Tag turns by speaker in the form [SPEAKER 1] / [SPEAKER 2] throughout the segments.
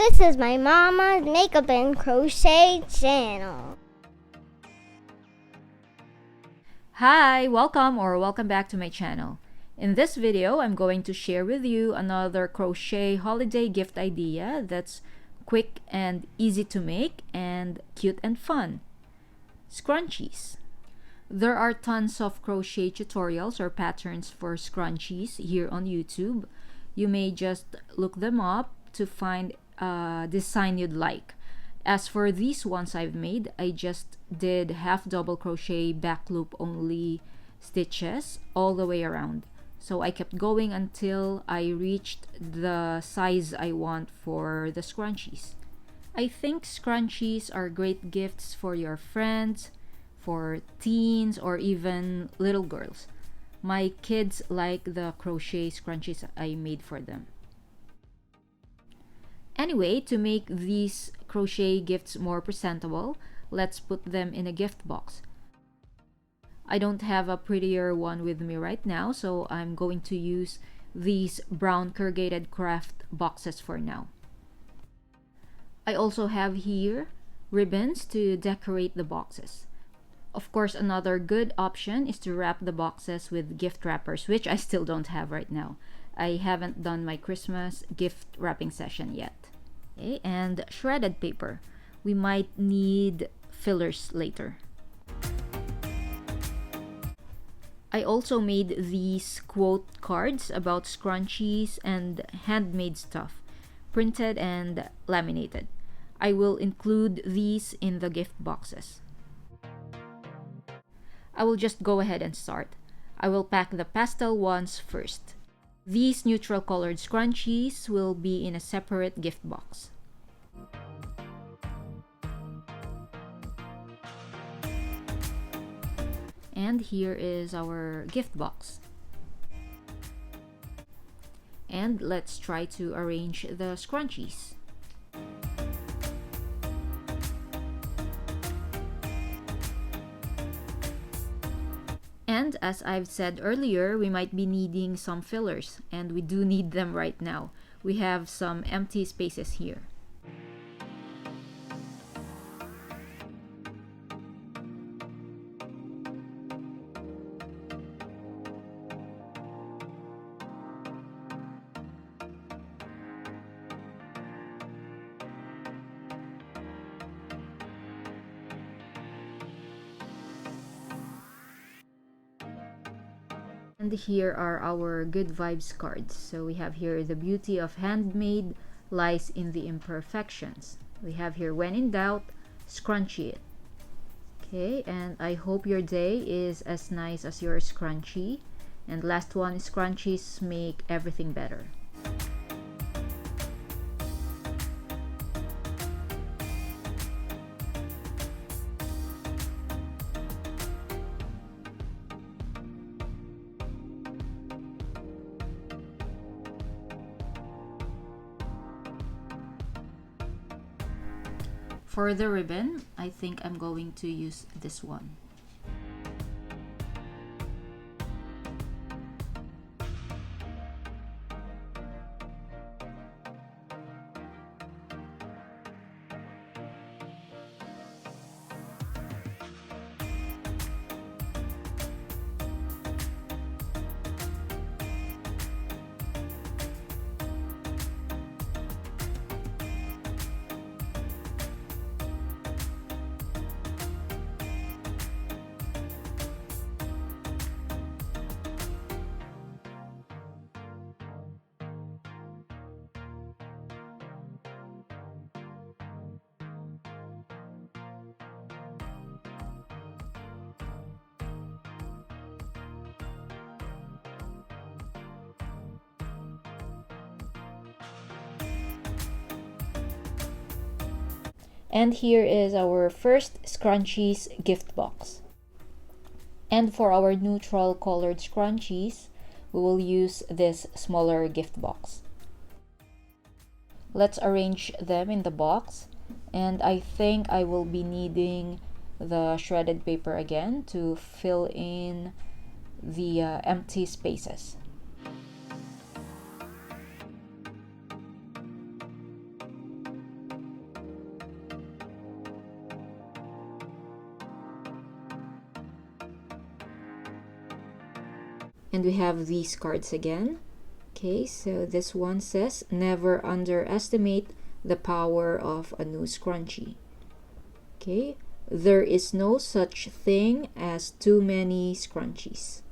[SPEAKER 1] This is my mama's makeup and crochet channel.
[SPEAKER 2] Hi, welcome back to my channel. In this video, I'm going to share with you another crochet holiday gift idea that's quick and easy to make and cute and fun. Scrunchies. There are tons of crochet tutorials or patterns for scrunchies here on YouTube. You may just look them up to find a design you'd like. As for these ones I've made, I just did half double crochet back loop only stitches all the way around. So I kept going until I reached the size I want for the scrunchies. I think scrunchies are great gifts for your friends, for teens, or even little girls. My kids like the crochet scrunchies I made for them. Anyway, to make these crochet gifts more presentable, let's put them in a gift box. I don't have a prettier one with me right now, so I'm going to use these brown corrugated craft boxes for now. I also have here ribbons to decorate the boxes. Of course, another good option is to wrap the boxes with gift wrappers, which I still don't have right now. I haven't done my Christmas gift wrapping session yet. Okay, and shredded paper. We might need fillers later. I also made these quote cards about scrunchies and handmade stuff, printed and laminated. I will include these in the gift boxes. I will just go ahead and start. I will pack the pastel ones first. These neutral colored scrunchies will be in a separate gift box. And here is our gift box. And let's try to arrange the scrunchies. And as I've said earlier, we might be needing some fillers, and we do need them right now. We have some empty spaces here. And here are our good vibes cards. So we have here the beauty of handmade lies in the imperfections. We have here when in doubt, scrunchie it. Okay, and I hope your day is as nice as your scrunchie. And last one, scrunchies make everything better. For the ribbon, I think I'm going to use this one. And here is our first scrunchies gift box. And for our neutral colored scrunchies, we will use this smaller gift box. Let's arrange them in the box. And I think I will be needing the shredded paper again to fill in the empty spaces. And we have these cards again. Okay, so this one says, never underestimate the power of a new scrunchie. Okay, there is no such thing as too many scrunchies.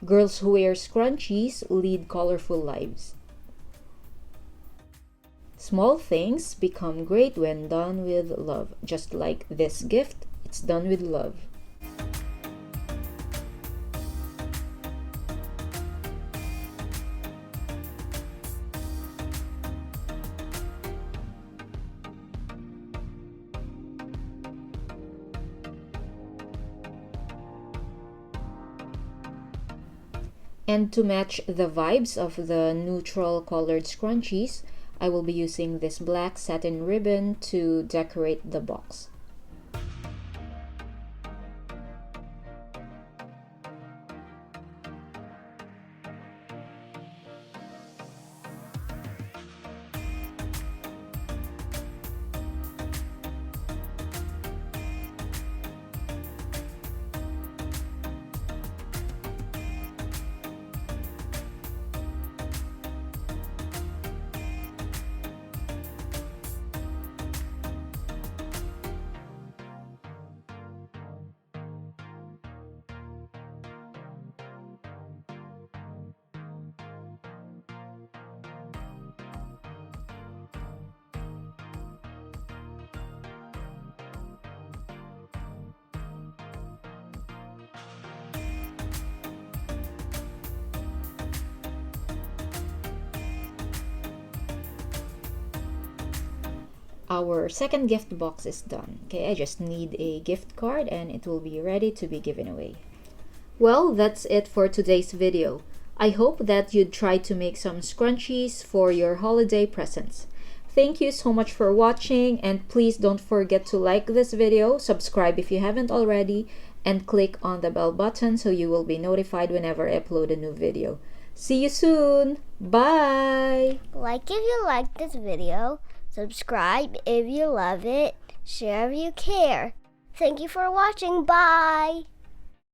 [SPEAKER 2] Girls who wear scrunchies lead colorful lives. Small things become great when done with love. Just like this gift, it's done with love. And to match the vibes of the neutral colored scrunchies, I will be using this black satin ribbon to decorate the box. Our second gift box is done. Okay, I just need a gift card and it will be ready to be given away. Well, that's it for today's video. I hope that you'd try to make some scrunchies for your holiday presents. Thank you so much for watching, and please don't forget to like this video, subscribe if you haven't already, and click on the bell button so you will be notified whenever I upload a new video. See you soon! Bye!
[SPEAKER 1] Like if you like this video, subscribe if you love it, share if you care. Thank you for watching. Bye!